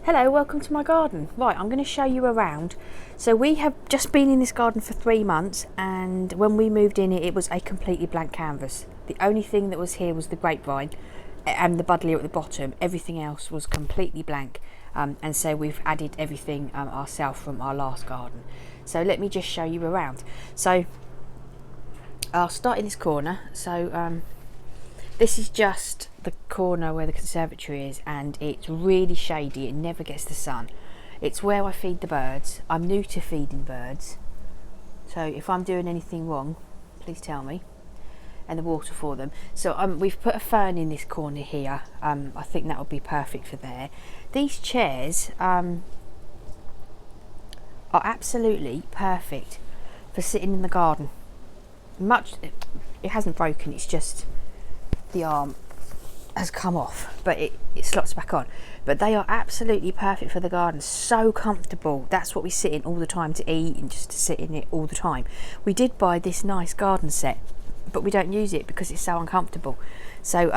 Hello, welcome to my garden. Right, I'm going to show you around. So we have just been in this garden for 3 months, and when we moved in it was a completely blank canvas. The only thing that was here was the grapevine and the buddleia at the bottom. Everything else was completely blank, and so we've added everything ourselves from our last garden. So let me just show you around. So I'll start in this corner. So this is just the corner where the conservatory is, and it's really shady. It never gets the sun. It's where I feed the birds. I'm new to feeding birds, so if I'm doing anything wrong, please tell me. And the water for them. So we've put a fern in this corner here. I think that would be perfect for there. These chairs are absolutely perfect for sitting in the garden. It hasn't broken, it's just the arm has come off, but it slots back on. But they are absolutely perfect for the garden. So comfortable. That's what we sit in all the time to eat, and just to sit in it all the time. We did buy this nice garden set, but we don't use it because it's so uncomfortable. So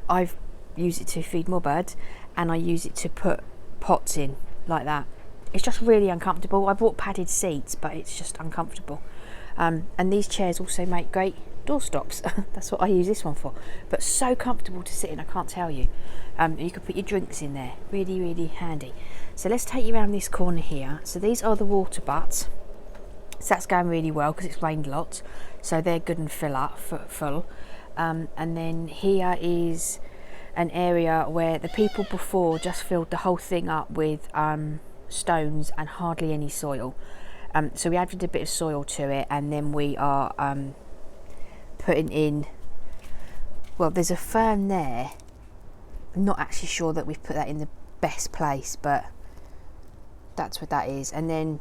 I've used it to feed more birds, and I use it to put pots in like that. It's just really uncomfortable. I bought padded seats, but it's just uncomfortable. And these chairs also make great doorstops. That's what I use this one for. But so comfortable to sit in, I can't tell you. You could put your drinks in there. Really, really handy. So let's take you around this corner here. So these are the water butts. So that's going really well because it's rained lots. So they're good and full. And then here is an area where the people before just filled the whole thing up with stones and hardly any soil. So we added a bit of soil to it, and then we are putting in, well, there's a fern there. I'm not actually sure that we've put that in the best place, but that's what that is. And then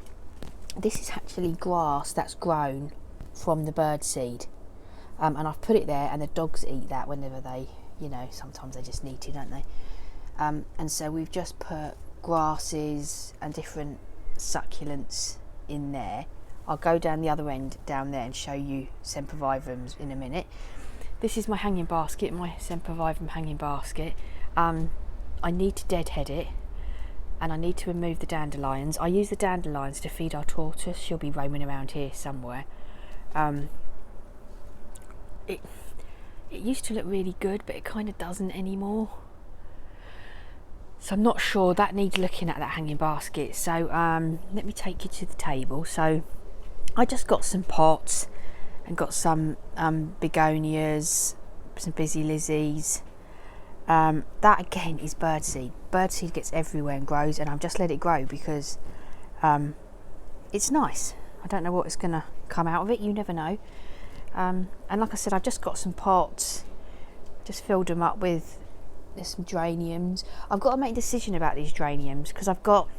this is actually grass that's grown from the bird seed, and I've put it there, and the dogs eat that whenever they, sometimes they just need to, don't they? And so we've just put grasses and different succulents in there. I'll go down the other end down there and show you sempervivums in a minute. This is my hanging basket, my sempervivum hanging basket. I need to deadhead it, and I need to remove the dandelions. I use the dandelions to feed our tortoise. She'll be roaming around here somewhere. It used to look really good, but it kind of doesn't anymore. So I'm not sure. That needs looking at, that hanging basket. So let me take you to the table. So I just got some pots and got some begonias, some busy lizzies. That again is birdseed. Birdseed gets everywhere and grows, and I've just let it grow because it's nice. I don't know what is going to come out of it. You never know. And like I said, I've just got some pots, just filled them up with some geraniums. I've got to make a decision about these geraniums because I've got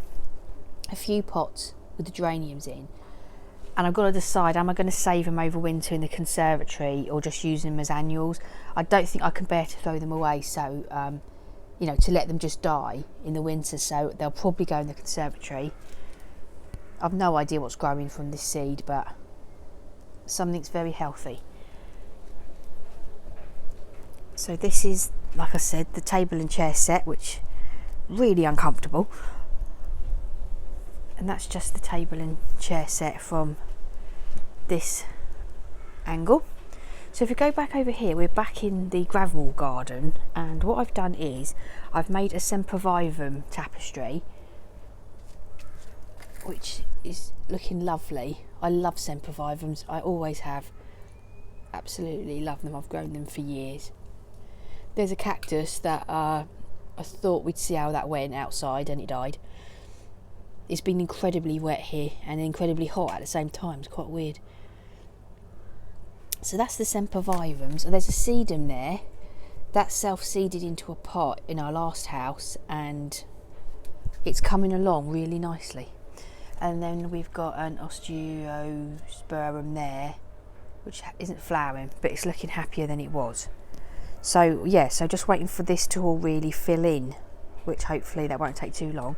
a few pots with the geraniums in, and I've got to decide, am I going to save them over winter in the conservatory or just use them as annuals? I don't think I can bear to throw them away, so to let them just die in the winter, so they'll probably go in the conservatory. I've no idea what's growing from this seed, but something's very healthy. So this is, like I said, the table and chair set, which really uncomfortable. And that's just the table and chair set from this angle. So if we go back over here, we're back in the gravel garden, and what I've done is I've made a sempervivum tapestry, which is looking lovely. I love sempervivums. I always have. Absolutely love them. I've grown them for years. There's a cactus that I thought we'd see how that went outside, and it died. It's been incredibly wet here and incredibly hot at the same time. It's quite weird. So that's the sempervivums. And there's a sedum there. That's self-seeded into a pot in our last house, and it's coming along really nicely. And then we've got an osteospermum there, which isn't flowering, but it's looking happier than it was. So yeah, so just waiting for this to all really fill in, which hopefully that won't take too long.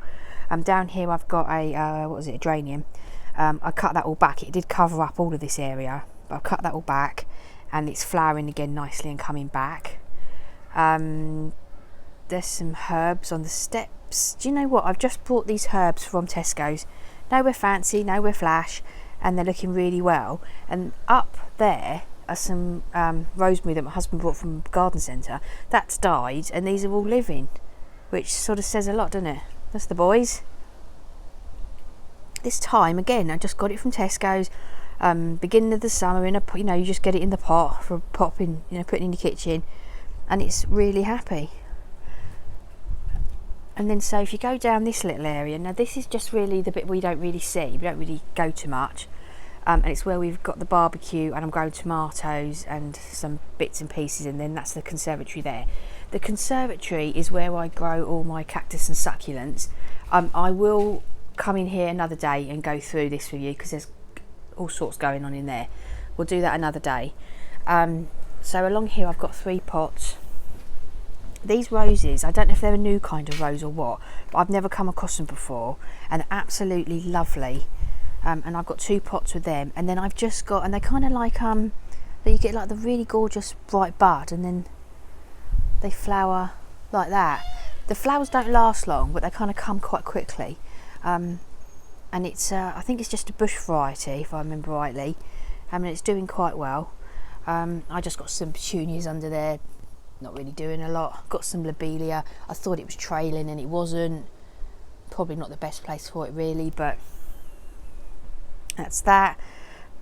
Down here I've got a geranium. I cut that all back. It did cover up all of this area, but I've cut that all back, and it's flowering again nicely and coming back. There's some herbs on the step herbs. Do you know what? I've just bought these herbs from Tesco's. Nowhere fancy, nowhere flash, and they're looking really well. And up there are some rosemary that my husband brought from the garden centre. That's died, and these are all living, which sort of says a lot, doesn't it? That's the boys. This time, again, I just got it from Tesco's. Beginning of the summer, in a, you know, you just get it in the pot for popping, you know, putting in your kitchen, and it's really happy. And then so if you go down this little area, now this is just really the bit we don't really see, we don't really go to much, and it's where we've got the barbecue, and I'm growing tomatoes and some bits and pieces, and then that's the conservatory there. The conservatory is where I grow all my cactus and succulents. I will come in here another day and go through this with you, because there's all sorts going on in there. We'll do that another day. So along here I've got 3 pots. These roses, I don't know if they're a new kind of rose or what, but I've never come across them before, and they're absolutely lovely. And I've got 2 pots with them, and then I've just got, and they're kind of like that you get like the really gorgeous bright bud, and then they flower like that. The flowers don't last long, but they kind of come quite quickly. And it's I think it's just a bush variety, if I remember rightly. I mean, it's doing quite well. I just got some petunias under there, not really doing a lot. Got some lobelia. I thought it was trailing and it wasn't. Probably not the best place for it really, but that's that.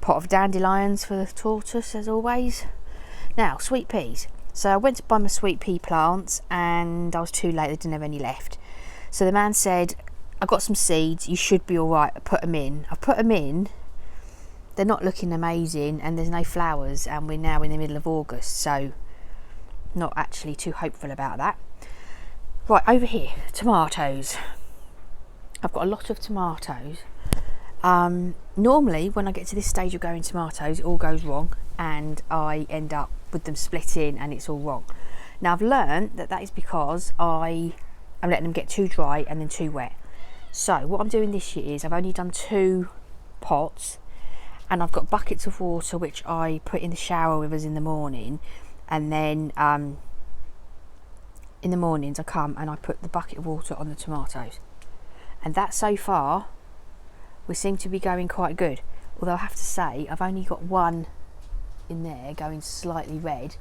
Pot of dandelions for the tortoise as always. Now, sweet peas. So I went to buy my sweet pea plants and I was too late, they didn't have any left. So the man said, I've got some seeds, you should be alright, put them in. I've put them in, they're not looking amazing, and there's no flowers, and we're now in the middle of August, so not actually too hopeful about that. Right, over here, tomatoes. I've got a lot of tomatoes. Normally when I get to this stage of growing tomatoes, it all goes wrong and I end up with them splitting and it's all wrong. Now I've learned that that is because I'm letting them get too dry and then too wet. So what I'm doing this year is I've only done 2 pots, and I've got buckets of water which I put in the shower with us in the morning, and then in the mornings I come and I put the bucket of water on the tomatoes, and that so far we seem to be going quite good. Although I have to say I've only got one in there going slightly red.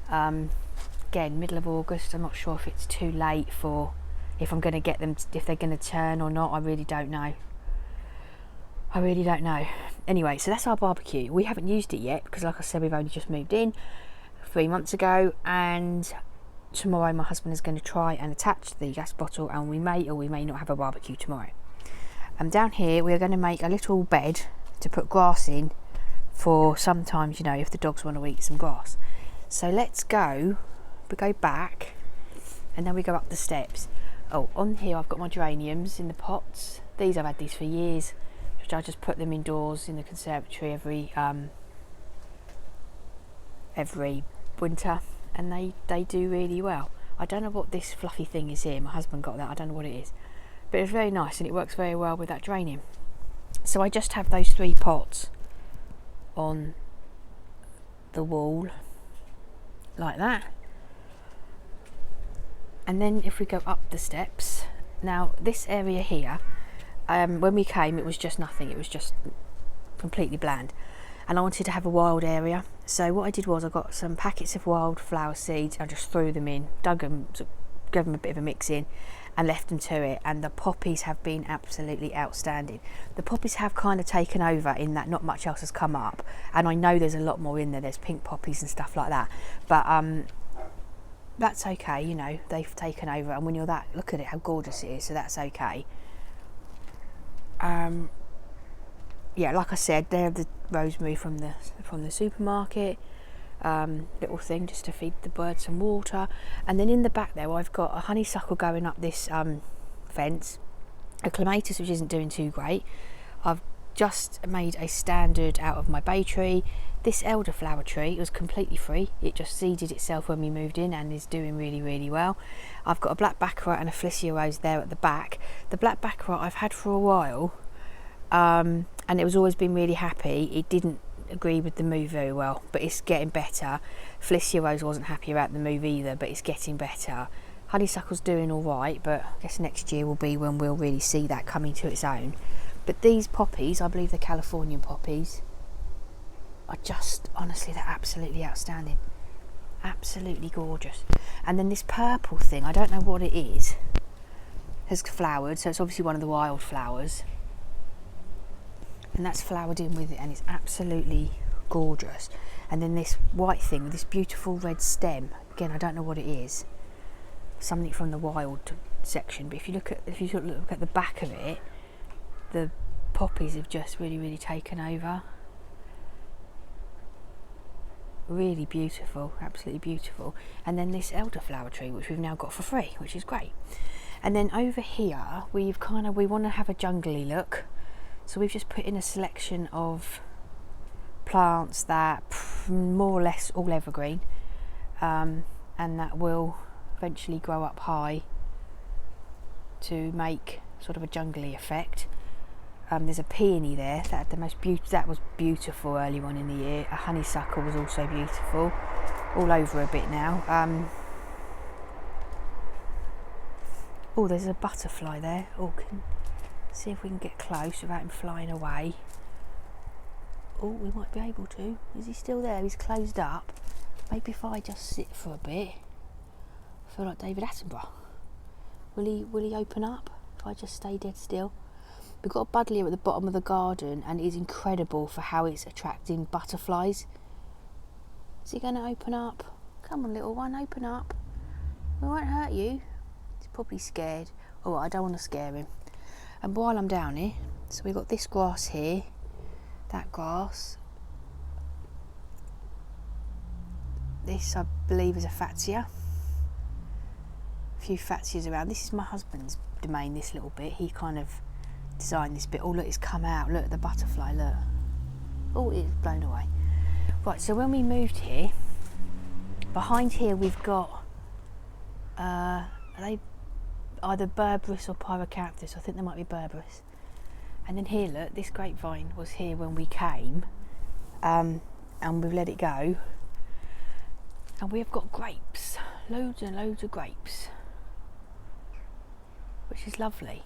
Again, middle of August, I'm not sure if it's too late for, if I'm going to get them, if they're going to turn or not. I really don't know. Anyway, so that's our barbecue. We haven't used it yet because, like I said, we've only just moved in 3 months ago, and tomorrow my husband is going to try and attach the gas bottle, and we may or we may not have a barbecue tomorrow. And down here we are going to make a little bed to put grass in for sometimes, you know, if the dogs want to eat some grass. So let's go, we go back and then we go up the steps. Oh, on here I've got my geraniums in the pots. These, I've had these for years. I just put them indoors in the conservatory every winter, and they do really well. I don't know what this fluffy thing is here. My husband got that. I don't know what it is, but it's very nice and it works very well with that geranium. So I just have those 3 pots on the wall like that, and then if we go up the steps, now this area here, when we came it was just nothing, it was just completely bland, and I wanted to have a wild area. So what I did was I got some packets of wildflower seeds, I just threw them in, dug them, gave them a bit of a mix in and left them to it, and the poppies have been absolutely outstanding. The poppies have kind of taken over in that not much else has come up, and I know there's a lot more in there, there's pink poppies and stuff like that, but that's okay, you know, they've taken over, and when you're that, look at it, how gorgeous it is, so that's okay. Yeah, like I said, they're the rosemary from the supermarket, little thing just to feed the birds some water. And then in the back there I've got a honeysuckle going up this fence, a clematis which isn't doing too great. I've just made a standard out of my bay tree. This elderflower tree was completely free, it just seeded itself when we moved in and is doing really, really well. I've got a black baccarat and a felicia rose there at the back. The black baccarat I've had for a while, and it was always been really happy. It didn't agree with the move very well, but it's getting better. Felicia rose wasn't happy about the move either, but it's getting better. Honeysuckle's doing all right, but I guess next year will be when we'll really see that coming to its own. But these poppies, I believe they're Californian poppies, are just, honestly, they're absolutely outstanding. Absolutely gorgeous. And then this purple thing, I don't know what it is, has flowered, so it's obviously one of the wild flowers. And that's flowered in with it, and it's absolutely gorgeous. And then this white thing with this beautiful red stem, again, I don't know what it is. Something from the wild section, but if you look at the back of it, the poppies have just really taken over. Really beautiful, absolutely beautiful. And then this elderflower tree, which we've now got for free, which is great. And then over here, we want to have a jungly look, so we've just put in a selection of plants that more or less all evergreen, and that will eventually grow up high to make sort of a jungly effect. There's a peony there that had that was beautiful early on in the year. A honeysuckle was also beautiful, all over a bit now. Oh, there's a butterfly there. Oh, can see if we can get close without him flying away. Oh, we might be able to. Is he still there? He's closed up. Maybe if I just sit for a bit. I feel like David Attenborough. Will he open up if I just stay dead still? We've got a buddleia at the bottom of the garden, and it is incredible for how it's attracting butterflies. Is he going to open up? Come on, little one, open up. We won't hurt you. He's probably scared. Oh, I don't want to scare him. And while I'm down here, so we've got this grass here, that grass. This, I believe, is a fatsia. A few fatsias around. This is my husband's domain, this little bit. He kind of designed this bit. Oh, look, it's come out. Look at the butterfly, look. Oh, it's blown away. Right, so when we moved here, behind here we've got are they either berberis or pyracanthes? I think they might be berberis. And then here, look, this grapevine was here when we came, and we've let it go, and we've got grapes, loads and loads of grapes, which is lovely.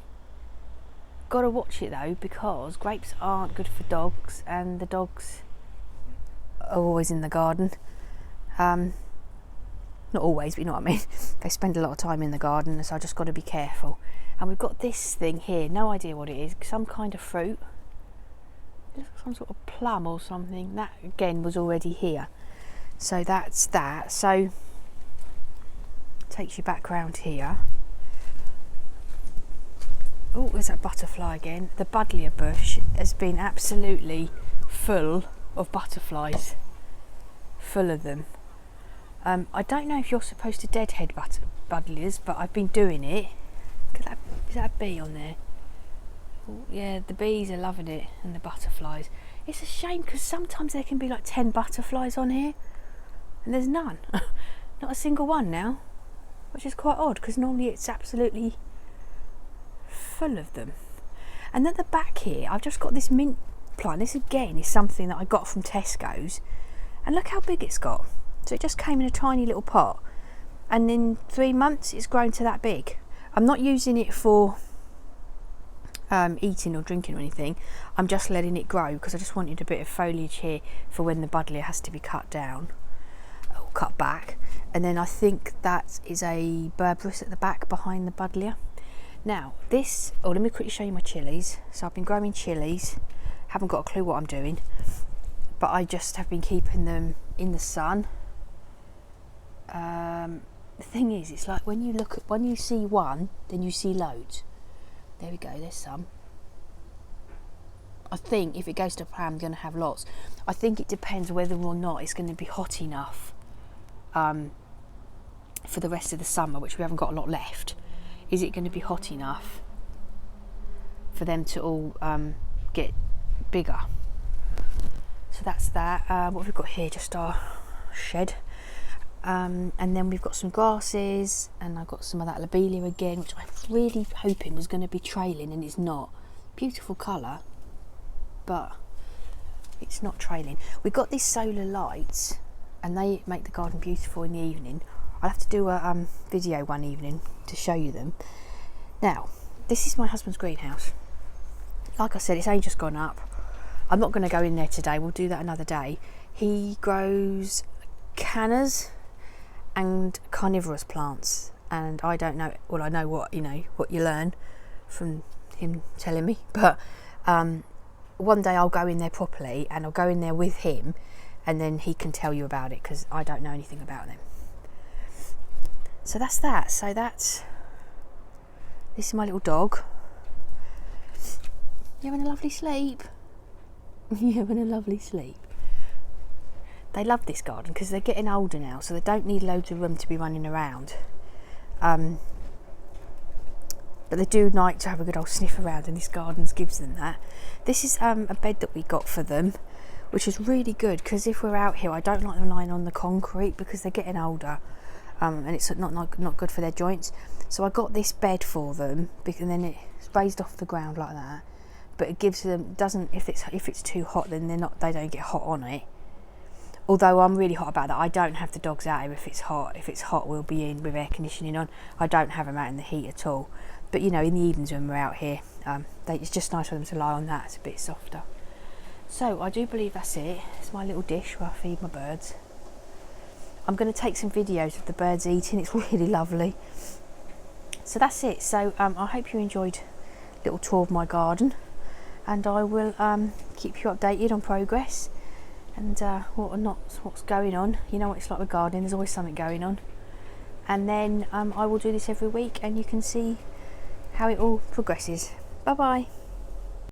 Got to watch it though, because grapes aren't good for dogs, and the dogs are always in the garden. Not always, but you know what I mean. They spend a lot of time in the garden, so I just got to be careful. And we've got this thing here, no idea what it is, some kind of fruit. It looks like some sort of plum or something. That again was already here. So that's that. So takes you back round here. Oh, there's that butterfly again. The buddleia bush has been absolutely full of butterflies. Full of them. I don't know if you're supposed to deadhead buddleias, but I've been doing it. Is that a bee on there? Oh, yeah, the bees are loving it, and the butterflies. It's a shame, because sometimes there can be like 10 butterflies on here, and there's none. Not a single one now, which is quite odd, because normally it's absolutely full of them. And at the back here, I've just got this mint plant. This again is something that I got from Tesco's, and look how big it's got. So it just came in a tiny little pot, and in 3 months it's grown to that big. I'm not using it for eating or drinking or anything. I'm just letting it grow because I just wanted a bit of foliage here for when the buddleia has to be cut down or cut back. And then I think that is a berberis at the back behind the buddleia. Now this, let me quickly show you my chilies. So I've been growing chilies, haven't got a clue what I'm doing, but I just have been keeping them in the sun. The thing is, it's like when you see one, then you see loads. There we go, there's some. I think if it goes to plan, I'm going to have lots. I think it depends whether or not it's going to be hot enough for the rest of the summer, which we haven't got a lot left. Is it going to be hot enough for them to all get bigger? So that's that. What have we got here? Just our shed. And then we've got some grasses, and I've got some of that lobelia again, which I was really hoping was going to be trailing, and it's not. Beautiful colour, but it's not trailing. We've got these solar lights, and they make the garden beautiful in the evening. I'll have to do a video one evening to show you them. Now, this is my husband's greenhouse. Like I said, it's only just gone up. I'm not going to go in there today, we'll do that another day. He grows cannas and carnivorous plants, and I don't know, well, I know what you learn from him telling me, but one day I'll go in there properly, and I'll go in there with him, and then he can tell you about it, because I don't know anything about them. So that's that. So this is my little dog. You having a lovely sleep? You having a lovely sleep? They love this garden because they're getting older now, so they don't need loads of room to be running around. But they do like to have a good old sniff around, and this garden gives them that. This is a bed that we got for them, which is really good, because if we're out here, I don't like them lying on the concrete because they're getting older, and it's not good for their joints. So I got this bed for them, and then it's raised off the ground like that. But it gives them, if it's too hot, then they don't get hot on it. Although I'm really hot about that. I don't have the dogs out here if it's hot. If it's hot, we'll be in with air conditioning on. I don't have them out in the heat at all. But in the evenings when we're out here, it's just nice for them to lie on that. It's a bit softer. So I do believe that's it. It's my little dish where I feed my birds. I'm going to take some videos of the birds eating. It's really lovely. So that's it. So I hope you enjoyed a little tour of my garden, and I will keep you updated on progress and what's going on. You know what it's like with gardening, there's always something going on. And then I will do this every week, and you can see how it all progresses. Bye bye.